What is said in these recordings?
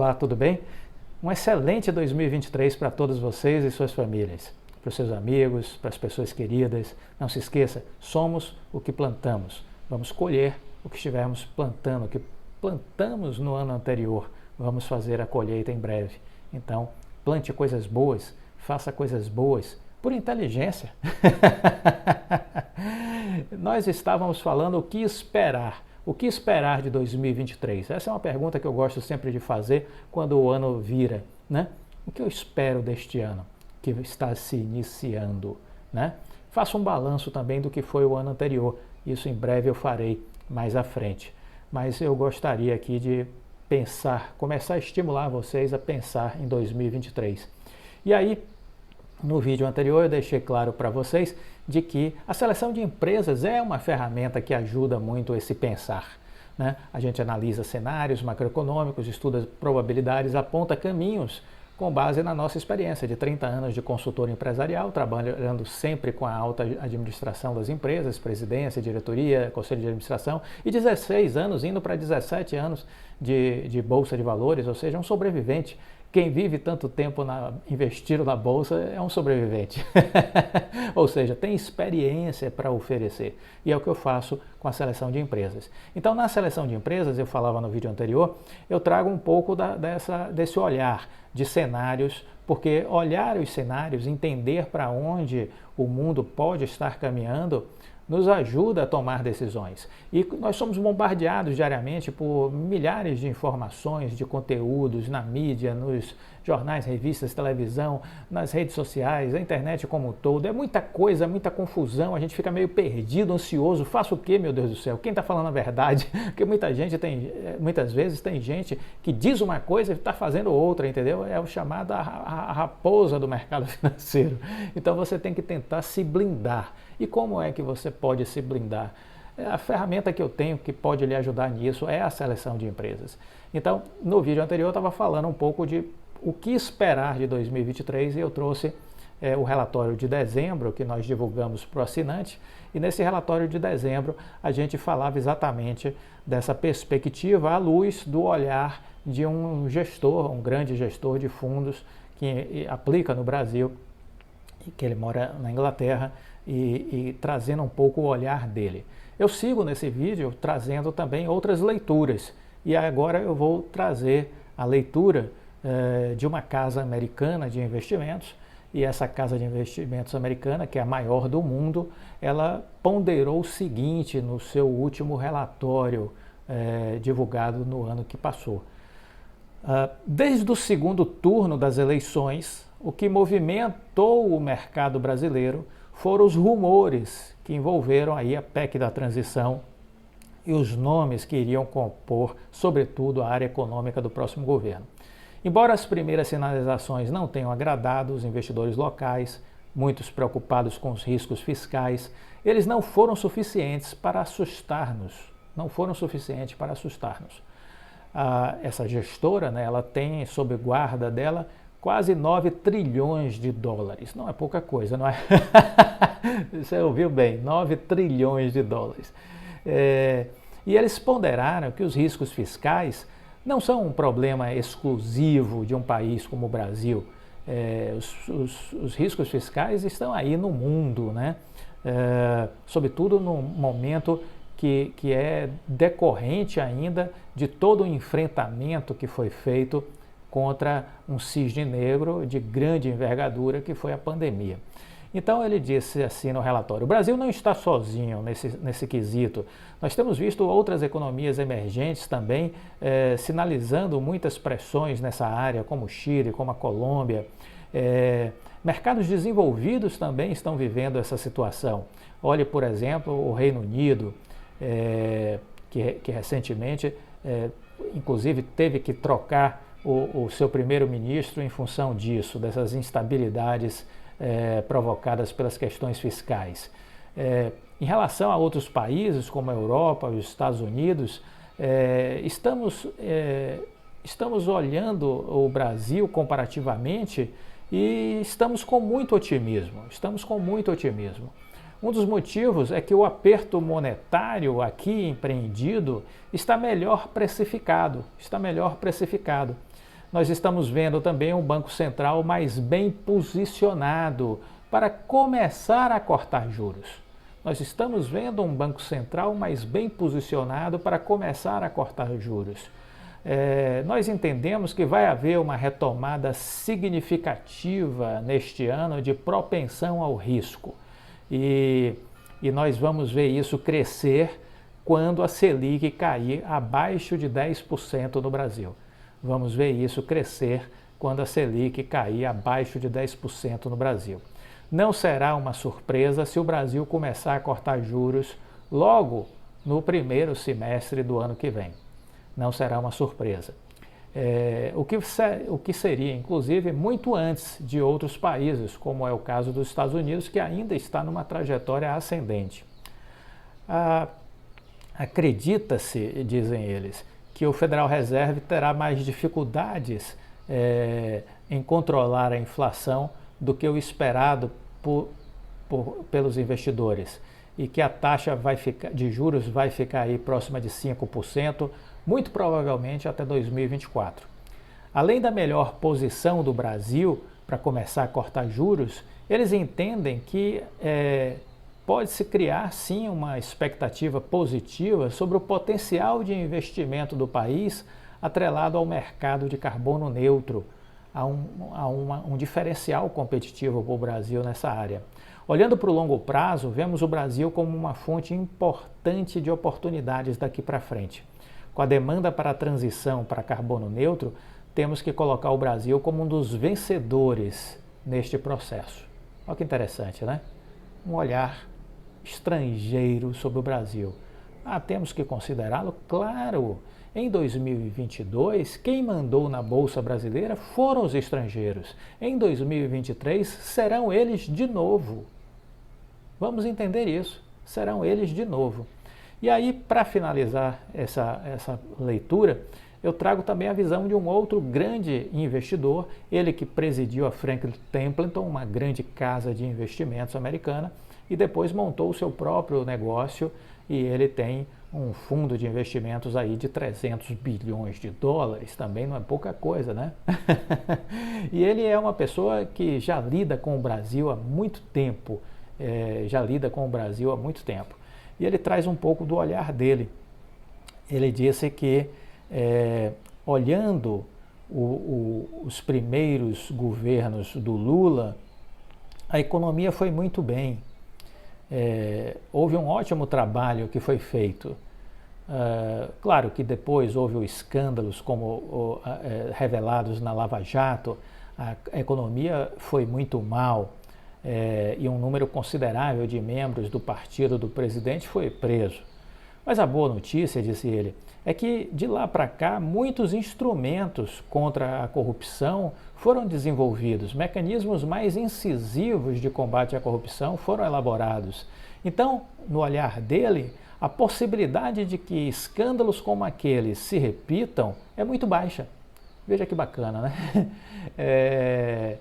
Olá, tudo bem? Um excelente 2023 para todos vocês e suas famílias, para os seus amigos, para as pessoas queridas. Não se esqueça, somos o que plantamos. Vamos colher o que estivermos plantando, o que plantamos no ano anterior. Vamos fazer a colheita em breve. Então, plante coisas boas, faça coisas boas, por inteligência. Nós estávamos falando o que esperar. O que esperar de 2023? Essa é uma pergunta que eu gosto sempre de fazer quando o ano vira, né? O que eu espero deste ano que está se iniciando, né? Faça um balanço também do que foi o ano anterior. Isso em breve eu farei mais à frente. Mas eu gostaria aqui de pensar, começar a estimular vocês a pensar em 2023. E aí, no vídeo anterior eu deixei claro para vocês de que a seleção de empresas é uma ferramenta que ajuda muito esse pensar, né? A gente analisa cenários macroeconômicos, estuda probabilidades, aponta caminhos com base na nossa experiência de 30 anos de consultor empresarial, trabalhando sempre com a alta administração das empresas, presidência, diretoria, conselho de administração, e 16 anos, indo para 17 anos de bolsa de valores, ou seja, um sobrevivente. Quem vive tanto tempo investindo na bolsa é um sobrevivente. Ou seja, tem experiência para oferecer. E é o que eu faço com a seleção de empresas. Então, na seleção de empresas, eu falava no vídeo anterior, eu trago um pouco desse olhar de cenários, porque olhar os cenários, entender para onde o mundo pode estar caminhando, nos ajuda a tomar decisões. E nós somos bombardeados diariamente por milhares de informações, de conteúdos na mídia, nos jornais, revistas, televisão, nas redes sociais, a internet como um todo. É muita coisa, muita confusão, a gente fica meio perdido, ansioso. Faço o quê, meu Deus do céu? Quem está falando a verdade? Porque muitas vezes tem gente que diz uma coisa e está fazendo outra, entendeu? É o chamado a raposa do mercado financeiro. Então você tem que tentar se blindar. E como é que você pode se blindar? A ferramenta que eu tenho que pode lhe ajudar nisso é a seleção de empresas. Então, no vídeo anterior eu estava falando um pouco de o que esperar de 2023 e eu trouxe o relatório de dezembro que nós divulgamos para o assinante. E nesse relatório de dezembro a gente falava exatamente dessa perspectiva à luz do olhar de um gestor, um grande gestor de fundos que aplica no Brasil, que ele mora na Inglaterra, e trazendo um pouco o olhar dele. Eu sigo nesse vídeo trazendo também outras leituras e agora eu vou trazer a leitura de uma casa americana de investimentos, e essa casa de investimentos americana, que é a maior do mundo, ela ponderou o seguinte no seu último relatório divulgado no ano que passou. Desde o segundo turno das eleições, o que movimentou o mercado brasileiro foram os rumores que envolveram aí a PEC da transição e os nomes que iriam compor, sobretudo, a área econômica do próximo governo. Embora as primeiras sinalizações não tenham agradado os investidores locais, muitos preocupados com os riscos fiscais, eles não foram suficientes para assustar-nos. Essa gestora, né, ela tem sob guarda dela quase 9 trilhões de dólares. Não é pouca coisa, não é? Você ouviu bem, 9 trilhões de dólares. E eles ponderaram que os riscos fiscais não são um problema exclusivo de um país como o Brasil. Os riscos fiscais estão aí no mundo, né? Sobretudo num momento que é decorrente ainda de todo o enfrentamento que foi feito contra um cisne negro de grande envergadura que foi a pandemia. Então ele disse assim no relatório: o Brasil não está sozinho nesse quesito. Nós temos visto outras economias emergentes também sinalizando muitas pressões nessa área, como o Chile, como a Colômbia. Mercados desenvolvidos também estão vivendo essa situação. Olhe, por exemplo, o Reino Unido, que recentemente, inclusive, teve que trocar o seu primeiro-ministro em função disso, dessas instabilidades provocadas pelas questões fiscais. Em relação a outros países, como a Europa, os Estados Unidos, estamos olhando o Brasil comparativamente e estamos com muito otimismo. Um dos motivos é que o aperto monetário aqui empreendido está melhor precificado. Nós estamos vendo também um Banco Central mais bem posicionado para começar a cortar juros. Nós estamos vendo um Banco Central mais bem posicionado para começar a cortar juros. Nós entendemos que vai haver uma retomada significativa neste ano de propensão ao risco. E nós vamos ver isso crescer quando a Selic cair abaixo de 10% no Brasil. Vamos ver isso crescer quando a Selic cair abaixo de 10% no Brasil. Não será uma surpresa se o Brasil começar a cortar juros logo no primeiro semestre do ano que vem. Não será uma surpresa. O que seria, inclusive, muito antes de outros países, como é o caso dos Estados Unidos, que ainda está numa trajetória ascendente. Acredita-se, dizem eles, que o Federal Reserve terá mais dificuldades em controlar a inflação do que o esperado pelos investidores e que a taxa de juros vai ficar aí próxima de 5%, muito provavelmente até 2024. Além da melhor posição do Brasil para começar a cortar juros, eles entendem que pode-se criar sim uma expectativa positiva sobre o potencial de investimento do país atrelado ao mercado de carbono neutro, a um diferencial competitivo para o Brasil nessa área. Olhando para o longo prazo, vemos o Brasil como uma fonte importante de oportunidades daqui para frente. Com a demanda para a transição para carbono neutro, temos que colocar o Brasil como um dos vencedores neste processo. Olha que interessante, né? Um olhar estrangeiro sobre o Brasil. Temos que considerá-lo? Claro! Em 2022, quem mandou na Bolsa Brasileira foram os estrangeiros. Em 2023, serão eles de novo. Vamos entender isso. Serão eles de novo. E aí, para finalizar essa leitura, eu trago também a visão de um outro grande investidor, ele que presidiu a Franklin Templeton, uma grande casa de investimentos americana, e depois montou o seu próprio negócio, e ele tem um fundo de investimentos aí de 300 bilhões de dólares, também não é pouca coisa, né? E ele é uma pessoa que já lida com o Brasil há muito tempo, E ele traz um pouco do olhar dele. Ele disse que, olhando os primeiros governos do Lula, a economia foi muito bem. Houve um ótimo trabalho que foi feito. Claro que depois houve os escândalos como revelados na Lava Jato, a economia foi muito mal e um número considerável de membros do partido do presidente foi preso. Mas a boa notícia, disse ele, é que de lá para cá muitos instrumentos contra a corrupção foram desenvolvidos, mecanismos mais incisivos de combate à corrupção foram elaborados. Então, no olhar dele, a possibilidade de que escândalos como aqueles se repitam é muito baixa. Veja que bacana, né?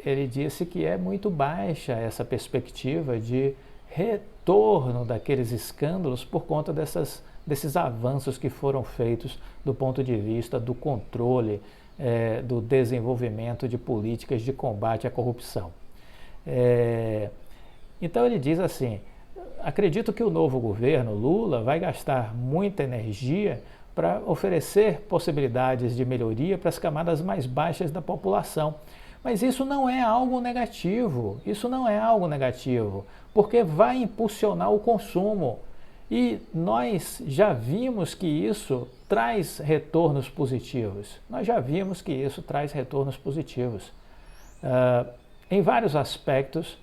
Ele disse que é muito baixa essa perspectiva de retorno daqueles escândalos por conta desses avanços que foram feitos do ponto de vista do controle, do desenvolvimento de políticas de combate à corrupção. Então ele diz assim, acredito que o novo governo Lula vai gastar muita energia para oferecer possibilidades de melhoria para as camadas mais baixas da população. Mas isso não é algo negativo, porque vai impulsionar o consumo. E nós já vimos que isso traz retornos positivos. Em vários aspectos,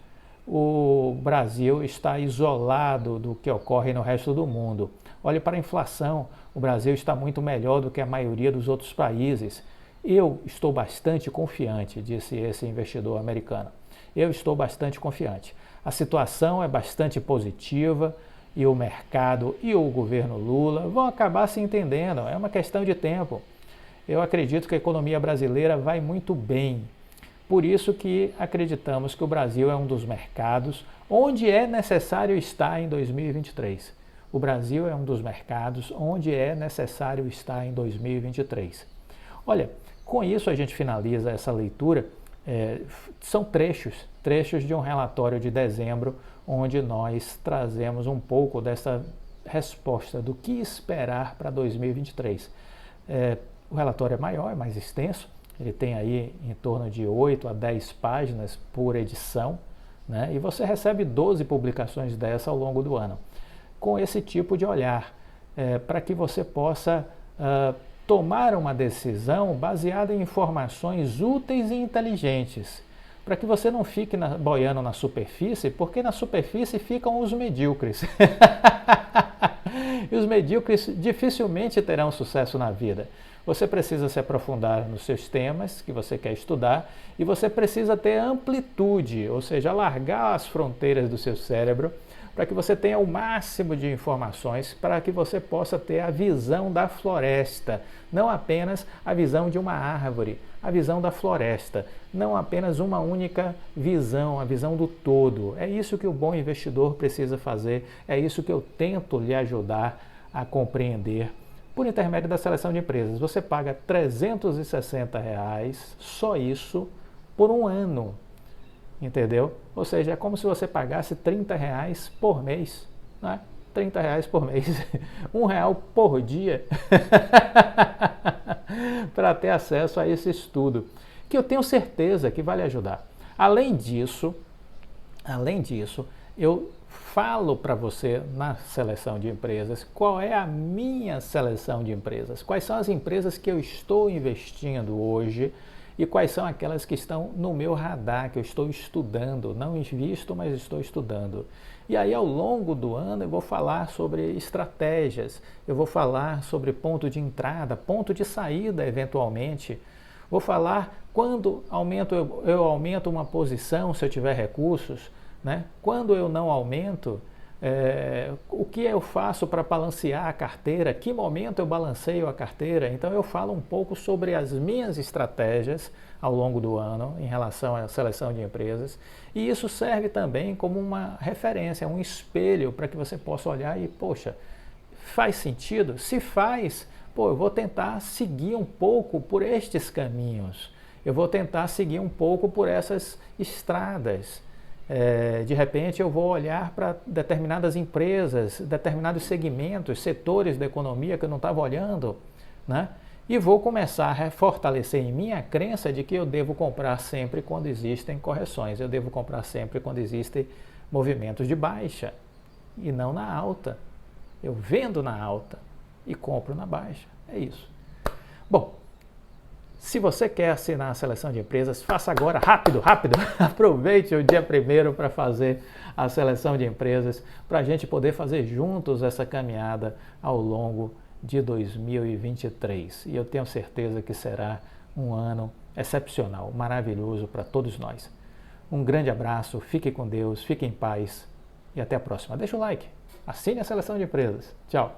o Brasil está isolado do que ocorre no resto do mundo. Olhe para a inflação, o Brasil está muito melhor do que a maioria dos outros países. Eu estou bastante confiante, disse esse investidor americano. Eu estou bastante confiante. A situação é bastante positiva e o mercado e o governo Lula vão acabar se entendendo, é uma questão de tempo. Eu acredito que a economia brasileira vai muito bem. Por isso que acreditamos que o Brasil é um dos mercados onde é necessário estar em 2023. O Brasil é um dos mercados onde é necessário estar em 2023. Olha, com isso a gente finaliza essa leitura. São trechos de um relatório de dezembro, onde nós trazemos um pouco dessa resposta do que esperar para 2023. O relatório é maior, é mais extenso, ele tem aí em torno de 8 a 10 páginas por edição, né? E você recebe 12 publicações dessa ao longo do ano, com esse tipo de olhar, para que você possa tomar uma decisão baseada em informações úteis e inteligentes, para que você não fique boiando na superfície, porque na superfície ficam os medíocres. E os medíocres dificilmente terão sucesso na vida. Você precisa se aprofundar nos seus temas que você quer estudar e você precisa ter amplitude, ou seja, alargar as fronteiras do seu cérebro para que você tenha o máximo de informações, para que você possa ter a visão da floresta, não apenas a visão de uma árvore, a visão da floresta, não apenas uma única visão, a visão do todo. É isso que o bom investidor precisa fazer, é isso que eu tento lhe ajudar a compreender por intermédio da seleção de empresas. Você paga R$ 360, só isso, por um ano. Entendeu? Ou seja, é como se você pagasse R$ 30 por mês, né? R$ 30 por mês, R$ 1 por dia, para ter acesso a esse estudo, que eu tenho certeza que vai lhe ajudar. Além disso, eu falo para você na seleção de empresas qual é a minha seleção de empresas, quais são as empresas que eu estou investindo hoje, e quais são aquelas que estão no meu radar, que eu estou estudando, não invisto, mas estou estudando. E aí ao longo do ano eu vou falar sobre estratégias, eu vou falar sobre ponto de entrada, ponto de saída eventualmente, vou falar quando eu aumento uma posição se eu tiver recursos, né? Quando eu não aumento, o que eu faço para balancear a carteira, que momento eu balanceio a carteira. Então eu falo um pouco sobre as minhas estratégias ao longo do ano em relação à seleção de empresas, e isso serve também como uma referência, um espelho para que você possa olhar e, poxa, faz sentido? Se faz, eu vou tentar seguir um pouco por estes caminhos, eu vou tentar seguir um pouco por essas estradas. De repente eu vou olhar para determinadas empresas, determinados segmentos, setores da economia que eu não estava olhando, né? E vou começar a fortalecer em mim a crença de que eu devo comprar sempre quando existem correções, eu devo comprar sempre quando existem movimentos de baixa e não na alta. Eu vendo na alta e compro na baixa, é isso. Bom, se você quer assinar a seleção de empresas, faça agora, rápido, aproveite o dia 1º para fazer a seleção de empresas, para a gente poder fazer juntos essa caminhada ao longo de 2023. E eu tenho certeza que será um ano excepcional, maravilhoso para todos nós. Um grande abraço, fique com Deus, fique em paz e até a próxima. Deixa o like, assine a seleção de empresas. Tchau!